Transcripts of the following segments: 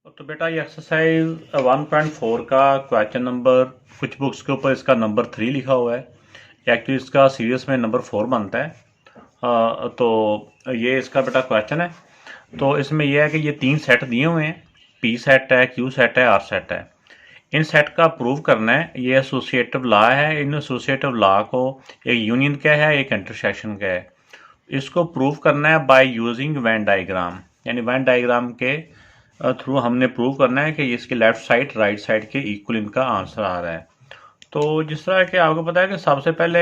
तो बेटा ये एक्सरसाइज 1.4 का क्वेश्चन नंबर कुछ बुक्स के ऊपर इसका नंबर 3 लिखा हुआ है। एक्चुअली इसका सीरियस में नंबर 4 बनता है। तो ये इसका बेटा क्वेश्चन है। तो इसमें यह है कि ये 3 सेट दिए हुए हैं, पी सेट है, क्यू सेट है, आर सेट है। इन सेट का प्रूव करना है। ये एसोसिएटिव लॉ है। इन एसोसिएटिव लॉ को एक यूनियन का है, एक इंटरसेक्शन का है। इसको प्रूव करना है बाय यूजिंग वेन डायग्राम, यानी वेन डायग्राम के थ्रू हमने प्रूव करना है कि इसके लेफ्ट साइड राइट साइड के इक्वल इनका आंसर आ रहा है। तो जिस तरह के आपको पता है कि सबसे पहले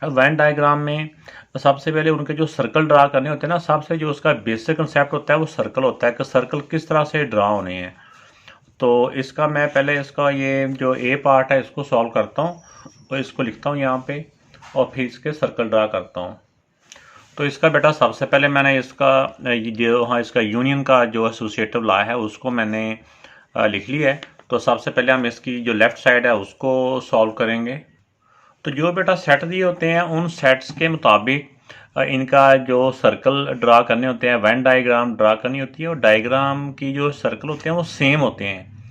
वेन डायग्राम में सबसे पहले उनके जो सर्कल ड्रा करने होते हैं ना, सबसे जो उसका बेसिक कंसेप्ट होता है वो सर्कल होता है कि सर्कल किस तरह से ड्रा होने हैं। तो इसका मैं पहले इसका ये जो ए पार्ट है इसको सॉल्व करता हूँ और इसको लिखता हूँ यहाँ पे और फिर इसके सर्कल ड्रा करता हूँ। तो इसका बेटा सबसे पहले मैंने इसका जो हाँ इसका यूनियन का जो एसोसिएटिव लॉ है उसको मैंने लिख लिया है। तो सबसे पहले हम इसकी जो लेफ़्ट साइड है उसको सॉल्व करेंगे। तो जो बेटा सेट दिए होते हैं उन सेट्स के मुताबिक इनका जो सर्कल ड्रा करने होते हैं, वेन डायग्राम ड्रा करनी होती है और डायग्राम की जो सर्कल होते हैं वो सेम होते हैं।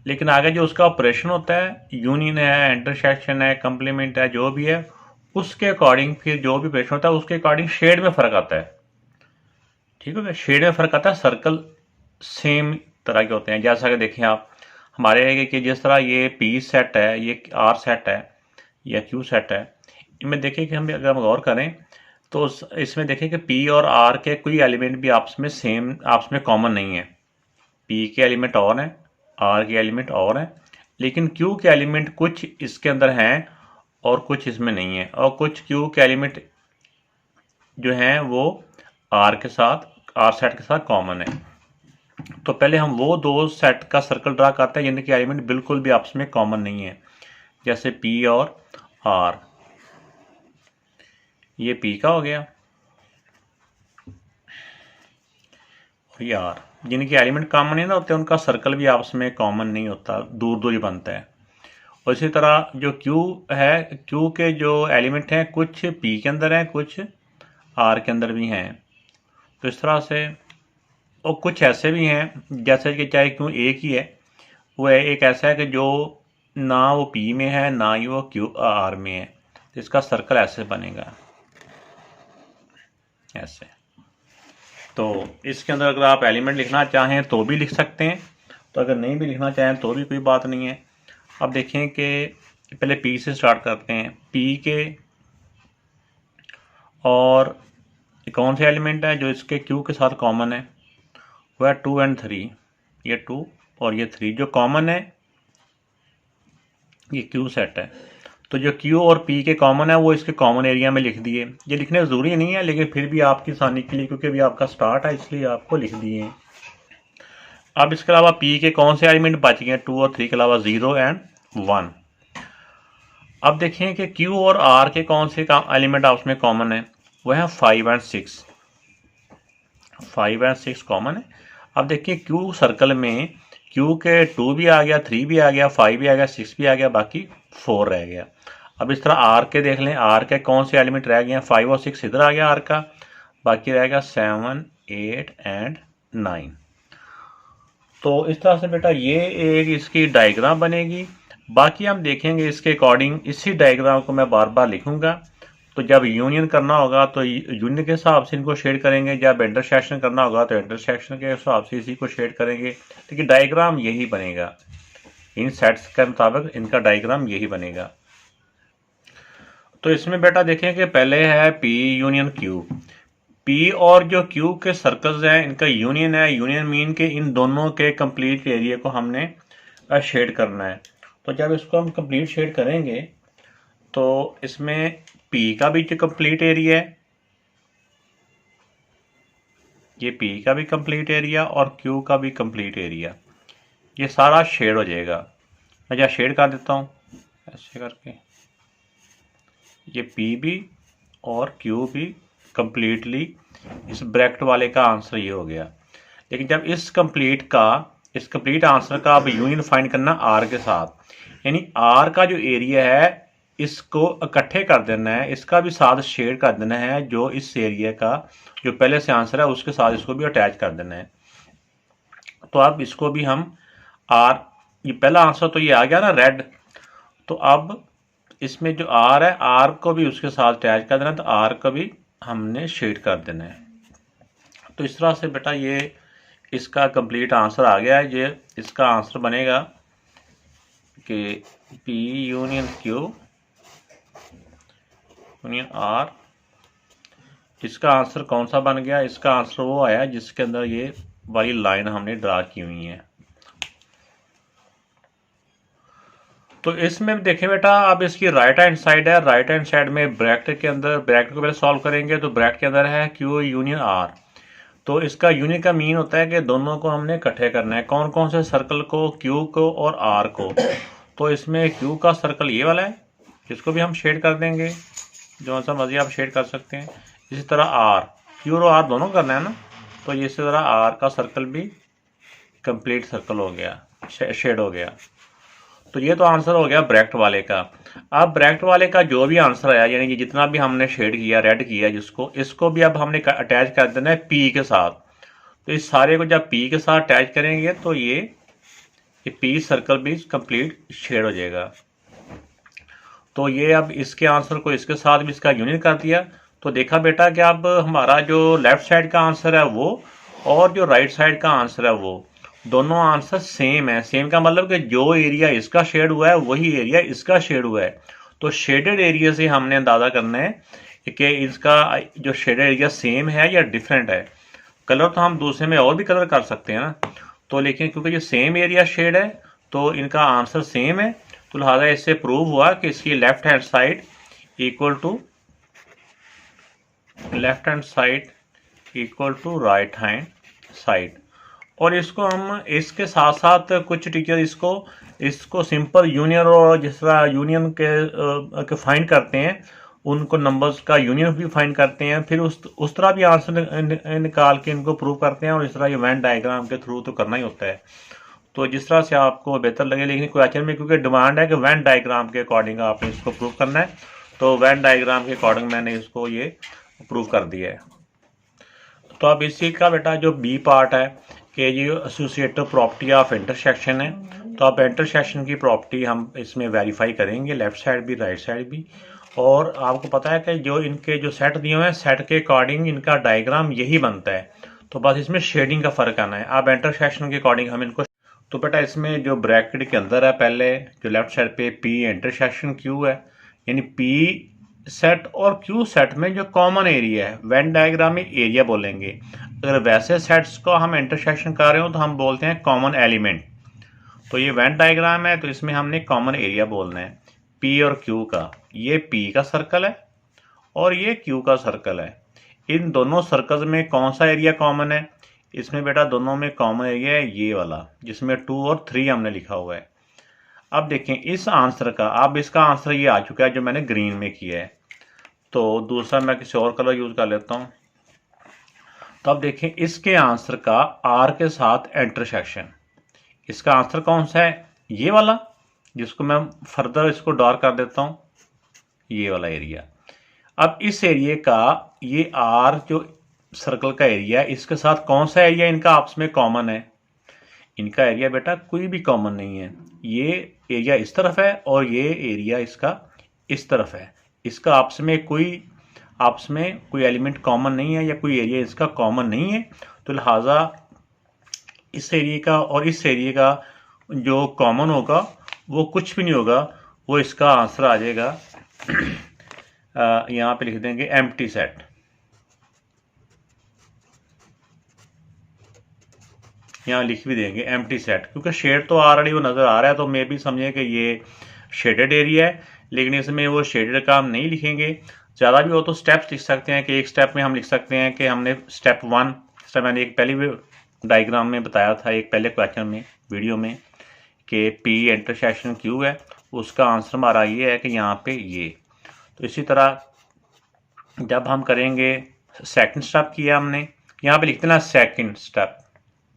लेकिन आगे जो उसका ऑपरेशन होता है, यूनियन है, इंटरसेक्शन है, कंप्लीमेंट है, जो भी है उसके अकॉर्डिंग फिर जो भी ऑपरेशन होता है उसके अकॉर्डिंग शेड में फ़र्क आता है। ठीक है, शेड में फ़र्क आता है। सर्कल सेम तरह के होते हैं। जैसा कि देखें आप हमारे कि जिस तरह ये पी सेट है, ये आर सेट है या क्यू सेट है, इनमें देखिए कि हम अगर हम गौर करें तो इसमें देखें कि पी और आर के कोई एलिमेंट भी आपस में सेम, आपस में कॉमन नहीं है। पी के एलिमेंट और हैं, आर के एलिमेंट और हैं, लेकिन क्यू के एलिमेंट कुछ इसके अंदर हैं और कुछ इसमें नहीं है, और कुछ क्यू के एलिमेंट जो हैं वो आर के साथ, आर सेट के साथ कॉमन है। तो पहले हम वो दो सेट का सर्कल ड्रा करते हैं जिनके एलिमेंट बिल्कुल भी आपस में कॉमन नहीं है, जैसे पी और आर। ये पी का हो गया और ये आर। जिनके एलिमेंट कॉमन नहीं ना होते उनका सर्कल भी आपस में कॉमन नहीं होता, दूर दूर ही बनता है। और इसी तरह जो क्यू है, क्यू के जो एलिमेंट हैं कुछ पी के अंदर हैं, कुछ आर के अंदर भी हैं। तो इस तरह से, और कुछ ऐसे भी हैं जैसे कि चाहे क्यू एक ही है, वो एक ऐसा है कि जो ना वो पी में है ना ही वो क्यू आर में है। तो इसका सर्कल ऐसे बनेगा, ऐसे। तो इसके अंदर अगर आप एलिमेंट लिखना चाहें तो भी लिख सकते हैं, तो अगर नहीं भी लिखना चाहें तो भी कोई बात नहीं है। अब देखें कि पहले पी से स्टार्ट करते हैं। पी के और कौन से एलिमेंट है जो इसके क्यू के साथ कॉमन है, वह 2 और 3। ये 2 और ये 3 जो कॉमन है, ये क्यू सेट है। तो जो क्यू और पी के कॉमन है वो इसके कॉमन एरिया में लिख दिए। ये लिखने ज़रूरी नहीं है, लेकिन फिर भी आपकी आसानी के लिए, क्योंकि अभी आपका स्टार्ट है इसलिए आपको लिख दिए। अब इसके अलावा पी के कौन से एलिमेंट बच गए, 2 और 3 के अलावा 0 और 1। अब देखें कि क्यू और आर के कौन से एलिमेंट आपस में कॉमन है, वह है 5 और 6। 5 और 6 कॉमन है। अब देखिए क्यू सर्कल में क्यू के 2 भी आ गया, 3 भी आ गया, 5 भी आ गया, 6 भी आ गया, बाकी 4 रह गया। अब इस तरह आर के देख लें, आर के कौन से एलिमेंट रह गए हैं, 5 और 6 इधर आ गया आर का, बाकी रह गया 7, 8 और 9। तो इस तरह से बेटा ये एक इसकी डायग्राम बनेगी। बाकी हम देखेंगे इसके अकॉर्डिंग, इसी डायग्राम को मैं बार बार लिखूंगा। तो जब यूनियन करना होगा तो यूनियन के हिसाब से इनको शेड करेंगे, जब इंटरसेक्शन करना होगा तो इंटरसेक्शन के हिसाब से इसी को शेड करेंगे। लेकिन डायग्राम यही बनेगा, इन सेट्स के मुताबिक इनका डायग्राम यही बनेगा। तो इसमें बेटा देखें कि पहले है पी यूनियन क्यू। पी और जो क्यू के सर्कल्स हैं इनका यूनियन है। यूनियन मीन के इन दोनों के कंप्लीट एरिया को हमने शेड करना है। तो जब इसको हम कंप्लीट शेड करेंगे तो इसमें पी का भी जो कंप्लीट एरिया है, ये पी का भी कंप्लीट एरिया और क्यू का भी कंप्लीट एरिया, ये सारा शेड हो जाएगा। मैं जहाँ शेड कर देता हूँ ऐसे करके, ये पी भी और क्यू भी कंप्लीटली, इस ब्रैकेट वाले का आंसर ये हो गया। लेकिन जब इस कंप्लीट आंसर का अब यूनियन फाइंड करना आर के साथ, यानी आर का जो एरिया है इसको इकट्ठे कर देना है, इसका भी साथ शेड कर देना है, जो इस एरिया का जो पहले से आंसर है उसके साथ इसको भी अटैच कर देना है। तो अब इसको भी हम आर, ये पहला आंसर तो ये आ गया ना रेड, तो अब इसमें जो आर है आर को भी उसके साथ अटैच कर देना, तो आर को भी हमने शेड कर देना है। तो इस तरह से बेटा ये इसका कंप्लीट आंसर आ गया है। ये इसका आंसर बनेगा कि P union Q union R. इसका आंसर कौन सा बन गया? इसका आंसर वो आया जिसके अंदर ये वाली लाइन हमने ड्रा की हुई है। तो इसमें देखें बेटा, अब इसकी राइट हैंड साइड है, राइट हैंड साइड में ब्रैकेट के अंदर, ब्रैकेट को पहले सॉल्व करेंगे तो ब्रैकेट के अंदर है क्यू यूनियन आर। तो इसका यूनियन का मीन होता है कि दोनों को हमने इकट्ठे करना है। कौन कौन से सर्कल को? क्यू को और आर को। तो इसमें क्यू का सर्कल ये वाला है, जिसको भी हम शेड कर देंगे, जो सा मर्जी आप शेड कर सकते हैं। इसी तरह आर, क्यू और आर दोनों करना है ना, तो इसी तरह आर का सर्कल भी कंप्लीट सर्कल हो गया, शेड हो गया। तो ये तो आंसर हो गया ब्रैकेट वाले का। अब ब्रैकेट वाले का जो भी आंसर आया, यानी कि जितना भी हमने शेड किया, रेड किया जिसको, इसको भी अब हमने अटैच कर देना है पी के साथ। तो इस सारे को जब पी के साथ अटैच करेंगे तो ये पी सर्कल भी कंप्लीट शेड हो जाएगा। तो ये अब इसके आंसर को इसके साथ भी इसका यूनियन कर दिया। तो देखा बेटा कि अब हमारा जो लेफ्ट साइड का आंसर है वो और जो राइट साइड का आंसर है वो दोनों आंसर सेम है। सेम का मतलब कि जो एरिया इसका शेड हुआ है वही एरिया इसका शेड हुआ है। तो शेडेड एरिया से हमने अंदाजा करना है कि इसका जो शेडेड एरिया सेम है या डिफरेंट है। कलर तो हम दूसरे में और भी कलर कर सकते हैं ना, तो लेकिन क्योंकि ये सेम एरिया शेड है तो इनका आंसर सेम है, तो लिहाजा इससे प्रूव हुआ कि इसकी left hand side equal to right hand side. और इसको हम इसके साथ साथ कुछ टीचर इसको सिंपल यूनियन और जिस तरह यूनियन के फाइंड करते हैं, उनको नंबर्स का यूनियन भी फाइंड करते हैं, फिर उस तरह भी आंसर निकाल के इनको प्रूव करते हैं। और इस तरह ये वेन डायग्राम के थ्रू तो करना ही होता है। तो जिस तरह से आपको बेहतर लगे, लेकिन क्वेश्चन में क्योंकि डिमांड है कि वेन डायग्राम के अकॉर्डिंग आपने इसको प्रूव करना है, तो वेन डायग्राम के अकॉर्डिंग मैंने इसको ये प्रूव कर दिया है। तो अब इसी का बेटा जो बी पार्ट है कि ये एसोसिएटिव प्रॉपर्टी ऑफ इंटरसेक्शन है। तो अब इंटरसेक्शन की प्रॉपर्टी हम इसमें वेरीफाई करेंगे, लेफ्ट साइड भी राइट साइड भी। और आपको पता है कि जो इनके जो सेट दिए हुए हैं, सेट के अकॉर्डिंग इनका डायग्राम यही बनता है। तो बस इसमें शेडिंग का फर्क आना है। अब इंटरसेक्शन के अकॉर्डिंग हम इनको, तो बेटा इसमें जो ब्रैकेट के अंदर है, पहले जो लेफ्ट साइड पे पी इंटरसेक्शन क्यू है, यानी पी सेट और क्यू सेट में जो कॉमन एरिया है, वेन डायग्राम में एरिया बोलेंगे। अगर वैसे सेट्स को हम इंटरसेक्शन कर रहे हो तो हम बोलते हैं कॉमन एलिमेंट। तो ये वेन डायग्राम है तो इसमें हमने कॉमन एरिया बोलना है पी और क्यू का। ये पी का सर्कल है और ये क्यू का सर्कल है। इन दोनों सर्कल्स में कौन सा एरिया कॉमन है? इसमें बेटा दोनों में कॉमन एरिया है ये वाला, जिसमें 2 और 3 हमने लिखा हुआ है। अब देखें इस आंसर का, अब इसका आंसर ये आ चुका है जो मैंने ग्रीन में किया है। तो दूसरा मैं किसी और कलर यूज कर लेता हूं। तो अब देखें इसके आंसर का आर के साथ इंटरसेक्शन, इसका आंसर कौन सा है? ये वाला, जिसको मैं फर्दर इसको डार्क कर देता हूं, ये वाला एरिया। अब इस एरिया का ये आर जो सर्कल का एरिया है, इसके साथ कौन सा एरिया इनका आपस में कॉमन है? इनका एरिया बेटा कोई भी कॉमन नहीं है। ये एरिया इस तरफ है और ये एरिया इसका इस तरफ है। इसका आपस में कोई एलिमेंट कॉमन नहीं है या कोई एरिया इसका कॉमन नहीं है। तो लिहाजा इस एरिया का और इस एरिया का जो कॉमन होगा वो कुछ भी नहीं होगा, वो इसका आंसर आ जाएगा। यहाँ पे लिख देंगे एम्प्टी सेट। यहाँ लिख भी देंगे एम्प्टी सेट, क्योंकि शेड तो ऑलरेडी वो नज़र आ रहा है, तो मे भी समझे कि ये शेडेड एरिया है। लेकिन इसमें वो शेडेड का हम नहीं लिखेंगे। ज़्यादा भी हो तो स्टेप्स लिख सकते हैं कि एक स्टेप में हम लिख सकते हैं कि हमने स्टेप 1, मैंने एक पहले डायग्राम में बताया था, एक पहले क्वेश्चन में वीडियो में, कि पी इंटरसेक्शन क्यू है, उसका आंसर हमारा ये है कि यहाँ पे ये। तो इसी तरह जब हम करेंगे सेकंड स्टेप किया हमने, यहाँ पे लिख देना सेकंड स्टेप,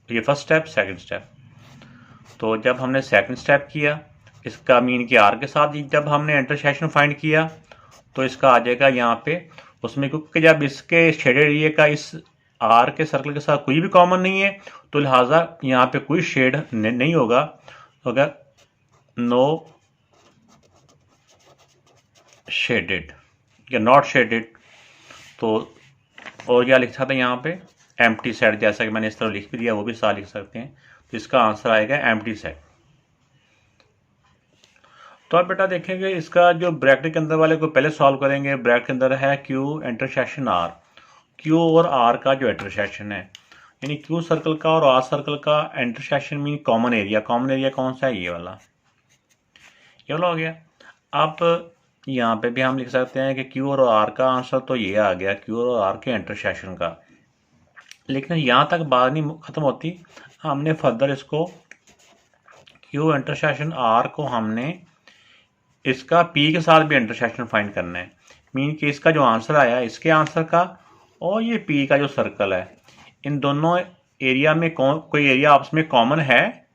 ये फर्स्ट स्टेप सेकंड स्टेप। तो जब हमने सेकंड स्टेप किया, इसका मीन कि आर के साथ जब हमने इंटरसेक्शन फाइंड किया तो इसका आ जाएगा यहाँ पे उसमें, क्योंकि जब इसके शेडेड एरिया का इस आर के सर्कल के साथ कोई भी कॉमन नहीं है, तो लिहाजा यहाँ पे कोई शेड नहीं होगा, होगा नो शेडेड या नॉट शेडेड। तो और क्या लिख सकते हैं यहाँ पे, एम्प्टी सेट, जैसा कि मैंने इस तरह लिख भी दिया, वो भी साथ लिख सकते हैं। तो इसका आंसर आएगा एम्प्टी सेट। तो अब बेटा देखेंगे इसका जो ब्रैकेट के अंदर वाले को पहले सॉल्व करेंगे। ब्रैकेट के अंदर है क्यू इंटरसेक्शन आर, क्यू और आर का जो इंटरसेक्शन है, यानी क्यू सर्कल का और आर सर्कल का intersection mean common area. Common area कौन सा है, ये वाला, ये वाला हो गया। अब यहाँ पे भी हम लिख सकते हैं कि क्यू और आर का आंसर तो ये आ गया, क्यू और आर के इंटरसेक्शन का। लेकिन यहाँ तक बात नहीं खत्म होती, हमने फर्दर इसको क्यू इंटरसेक्शन आर को हमने इसका पी के साथ भी इंटरसेक्शन फाइंड करना है। मीन कि इसका जो आंसर आया इसके आंसर का और ये पी का जो सर्कल है, इन दोनों एरिया में कोई एरिया आपस में कॉमन है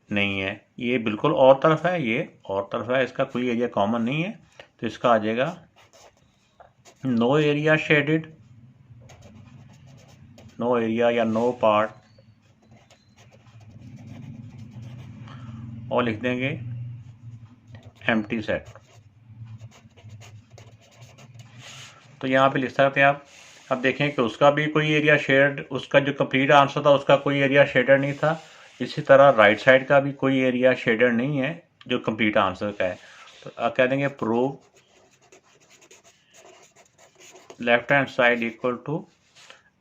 नहीं है। ये बिल्कुल और तरफ है, ये और तरफ है, इसका कोई एरिया कॉमन नहीं है। तो इसका आ जाएगा no area shaded, no area या नो पार्ट, और लिख देंगे एम्प्टी सेट। तो यहाँ पे लिख सकते हैं आप। अब देखें कि उसका भी कोई एरिया शेड, उसका जो कंप्लीट आंसर था उसका कोई एरिया शेडर नहीं था। इसी तरह राइट साइड का भी कोई एरिया शेडर नहीं है जो कंप्लीट आंसर का है। तो आप कह देंगे prove left hand side equal to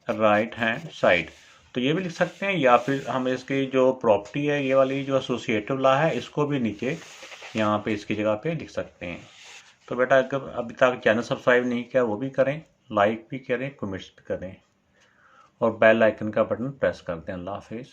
right hand side. तो ये भी लिख सकते हैं, या फिर हम इसकी जो प्रॉपर्टी है ये वाली जो एसोसिएटिव लॉ है, इसको भी नीचे यहाँ पे इसकी जगह पे लिख सकते हैं। तो बेटा अगर अभी तक चैनल सब्सक्राइब नहीं किया वो भी करें, लाइक भी करें, कमेंट्स भी करें, और बेल आइकन का बटन प्रेस कर दें। अल्लाह हाफिज़।